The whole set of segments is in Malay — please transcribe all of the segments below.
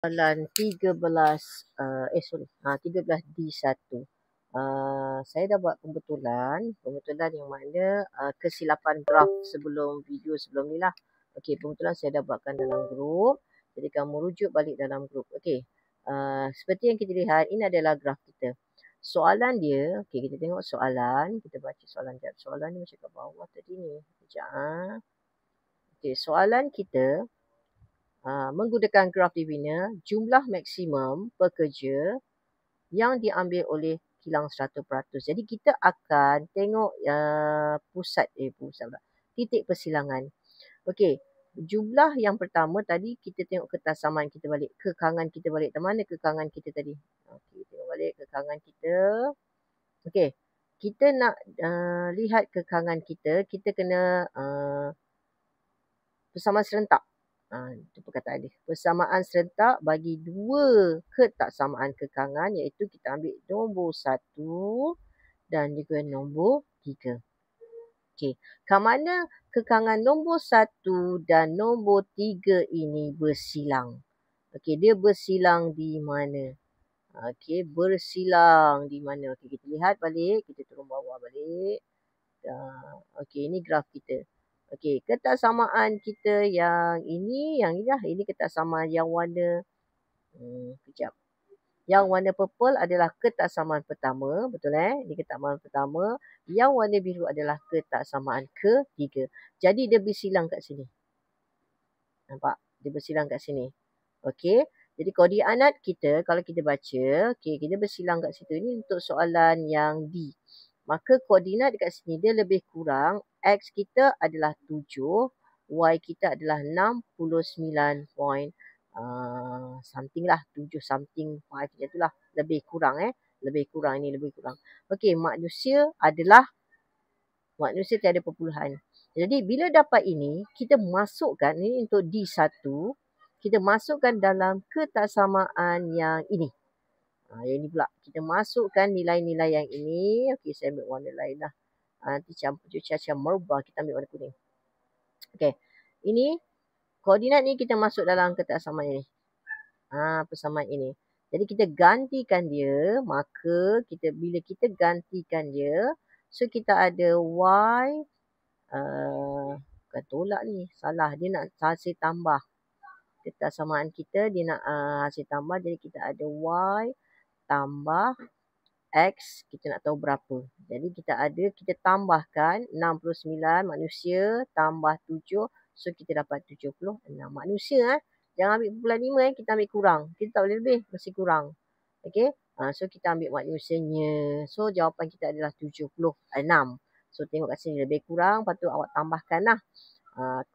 Soalan 13, 13D1. Saya dah buat pembetulan yang mana kesilapan graf sebelum video sebelum ni lah. Okey, pembetulan saya dah buatkan dalam grup. Jadi kamu rujuk balik dalam grup. Okey, seperti yang kita lihat, ini adalah graf kita. Soalan dia, okey kita tengok soalan. Kita baca soalan jap. Soalan ni macam kat bawah tadi ni. Sekejap. Okey, soalan kita, menggunakan graf dibina, jumlah maksimum pekerja yang diambil oleh kilang 100%. Jadi kita akan tengok titik persilangan. Okey, jumlah yang pertama tadi kita tengok kesamaan kita balik, kekangan kita balik. Mana kekangan kita tadi? Okey, tengok balik kekangan kita. Okey, kita nak lihat kekangan kita, kita kena persamaan serentak. Itu perkataan dia. Persamaan serentak bagi dua ketaksamaan kekangan, iaitu kita ambil nombor 1 dan juga nombor 3. Okey, ke mana kekangan nombor 1 dan nombor 3 ini bersilang? Okey, dia bersilang di mana? Okey, bersilang di mana? Okey, kita lihat balik, kita turun bawah balik. Okey, ini graf kita. Okey, ketaksamaan kita yang ini lah. Ini ketaksamaan yang warna kejap. Yang warna purple adalah ketaksamaan pertama, betul Ini ketaksamaan pertama. Yang warna biru adalah ketaksamaan ketiga. Jadi dia bersilang kat sini. Nampak? Dia bersilang kat sini. Okey. Jadi koordinat kita kalau kita baca, okey, kita bersilang kat situ. Ini untuk soalan yang D. Maka koordinat dekat sini dia lebih kurang X kita adalah 7, Y kita adalah 69 point something lah, 7 something 5 macam itulah. Lebih kurang lebih kurang. Okey, manusia tiada perpuluhan. Jadi bila dapat ini, kita masukkan ini untuk D1, kita masukkan dalam ketaksamaan yang ini. Yang ini pula. Kita masukkan nilai-nilai yang ini. Okey, saya ambil warna lain lah. Nanti campur macam merubah. Kita ambil warna kuning. Okey. Ini, koordinat ni kita masuk dalam ketaksamaan ini. Persamaan ini. Jadi kita gantikan dia. Maka, bila kita gantikan dia, so kita ada Y. Bukan tolak ni. Salah. Dia nak hasil tambah. Ketaksamaan kita, dia nak hasil tambah. Jadi kita ada Y tambah X, kita nak tahu berapa. Jadi kita tambahkan 69 manusia tambah 7, so kita dapat 76 manusia. Jangan ambil kumpulan 5 kita ambil kurang. Kita tak boleh lebih, mesti kurang. Okey. So kita ambil manusianya. So jawapan kita adalah 76. So tengok kat sini lebih kurang, patut awak tambahkanlah.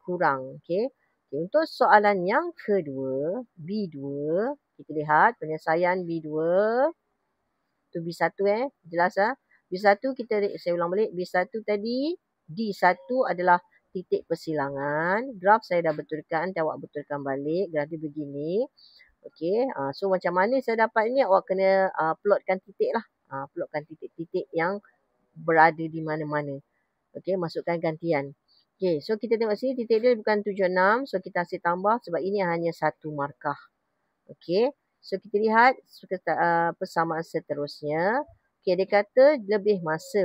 Kurang. Okey. Untuk soalan yang kedua, B2, kita lihat penyelesaian B2. Tu B1 jelas B1 saya ulang balik. B1 tadi, D1 adalah titik persilangan. Graf saya dah betulkan, awak betulkan balik. Graf dia begini. Okey, so macam mana saya dapat ni? Awak kena plotkan titik lah. Plotkan titik-titik yang berada di mana-mana. Okey, masukkan gantian. Okey, so kita tengok sini titik dia bukan 76. So kita hasil tambah sebab ini hanya satu markah. Okey, so kita lihat persamaan seterusnya. Okey, dia kata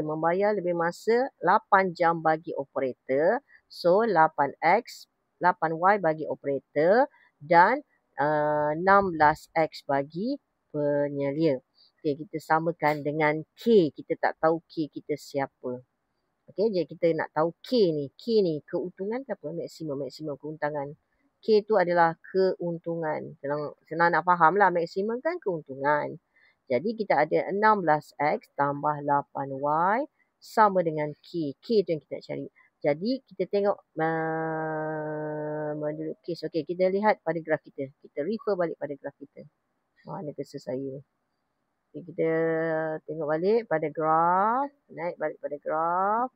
membayar lebih masa 8 jam bagi operator. So 8X, 8Y bagi operator dan 16X bagi penyelia. Okey, kita samakan dengan K. Kita tak tahu K kita siapa. Okey, jadi kita nak tahu K ni. K ni keuntungan ke apa? Maksimum keuntungan. K tu adalah keuntungan. Senang nak faham lah. Maksimum kan keuntungan. Jadi kita ada 16X tambah 8Y sama dengan K. K tu yang kita nak cari. Jadi kita tengok modul case. Okey, kita lihat pada graf kita. Kita refer balik pada graf kita. Mana cursor saya? Okay, kita tengok balik pada graf. Naik balik pada graf.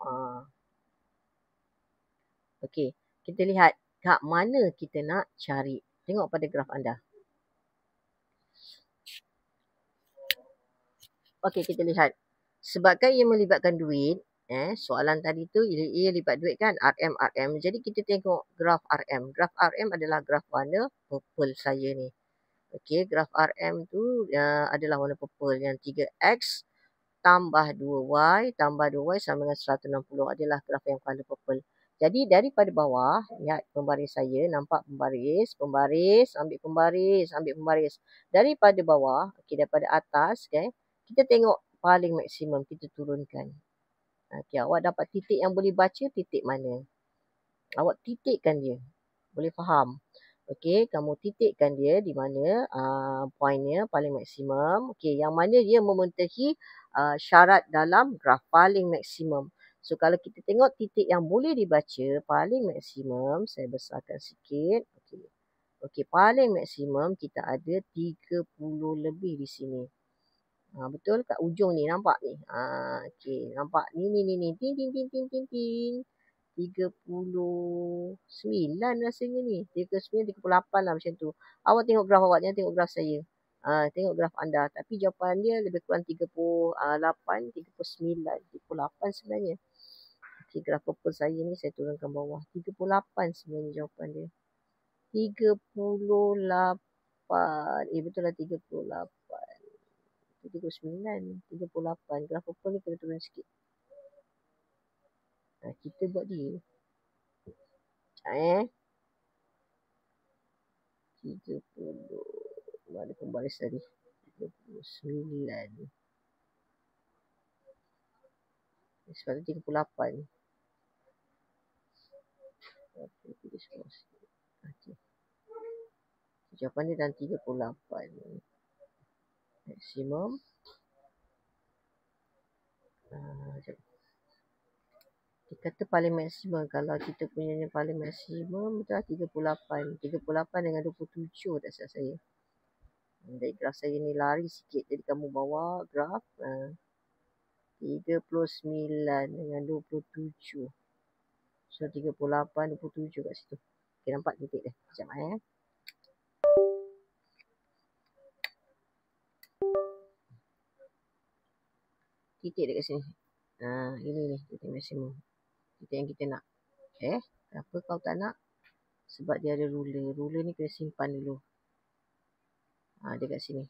Okey, kita lihat kat mana kita nak cari. Tengok pada graf anda. Okey, kita lihat. Sebabkan ia melibatkan duit, soalan tadi tu ia libat duit kan, RM. Jadi kita tengok graf RM. Graf RM adalah graf warna purple saya ni. Okey, graf RM tu adalah warna purple yang 3X tambah 2Y tambah 2Y sama dengan 160 adalah graf yang warna purple. Jadi daripada bawah, lihat pembaris saya, nampak pembaris, ambil pembaris, ambil pembaris. Daripada bawah, okey, daripada atas, okay, kita tengok paling maksimum, kita turunkan. Okey, awak dapat titik yang boleh baca, titik mana? Awak titikkan dia. Boleh faham? Okey, kamu titikkan dia di mana poinnya paling maksimum. Okey, yang mana dia memenuhi syarat dalam graf paling maksimum. So, kalau kita tengok titik yang boleh dibaca paling maksimum, saya besarkan sikit. Okey. Okey, paling maksimum kita ada 30 lebih di sini. Betul kat ujung ni, nampak ni? Okey, nampak ni. Tin, tin, tin, tin, tin, tin. 39 rasanya ni. 39, 38 lah macam tu. Awak tengok graf awak, jangan tengok graf saya. Tengok graf anda. Tapi jawapan dia lebih kurang 38, 39, 38 sebenarnya. Okay, graf purple saya ni saya turunkan bawah. 38 sebenarnya jawapan dia. 38. Betul lah 38. 39, 38. Graf purple ni kena turun sikit. Kita buat dia. 30. Mana pembaris tadi? 39. Sebab tu 38. Okay. Jawapan dia dalam 38. Maksimum. Dia kata paling maksimum. Kalau kita punya yang paling maksimum betul lah 38. 38 dengan 27 tak silap saya. Dari graf saya ni lari sikit. Jadi kamu bawa graf 39 dengan 27. So 38, 27 kat situ. Okay, nampak titik dia. Sekejap titik dekat sini. Ini ni titik maksimum. Titik yang kita nak. Kenapa kau tak nak? Sebab dia ada ruler. Ruler ni kena simpan dulu. Dia kat sini.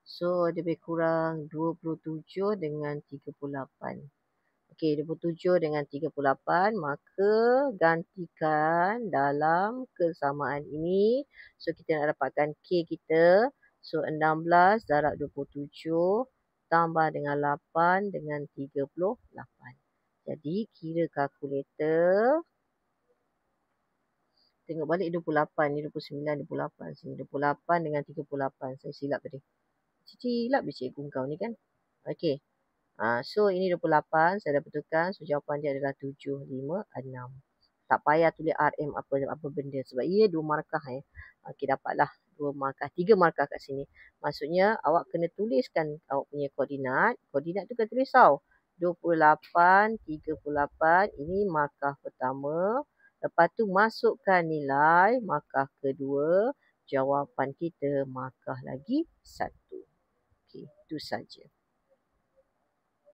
So, dia lebih kurang 27 dengan 38. Okey, 27 dengan 38. Maka, gantikan dalam kesamaan ini. So, kita nak dapatkan K kita. So, 16 darab 27 tambah dengan 8 dengan 38. Jadi, kira kalkulator. Tengok balik 28. Ni 29, 28. Sini 28 dengan 38. Saya silap tadi. Silap je cikgu kau ni kan. Okey. So, ini 28. Saya dah betulkan. So, jawapan dia adalah 756. Tak payah tulis RM apa benda. Sebab ia 2 markah. Okey, dapatlah 2 markah. 3 markah kat sini. Maksudnya, awak kena tuliskan awak punya koordinat. Koordinat tu kena tulis tau. 28, 38. Ini markah pertama. Lepas tu, masukkan nilai markah kedua. Jawapan kita markah lagi 1. Okey, itu saja.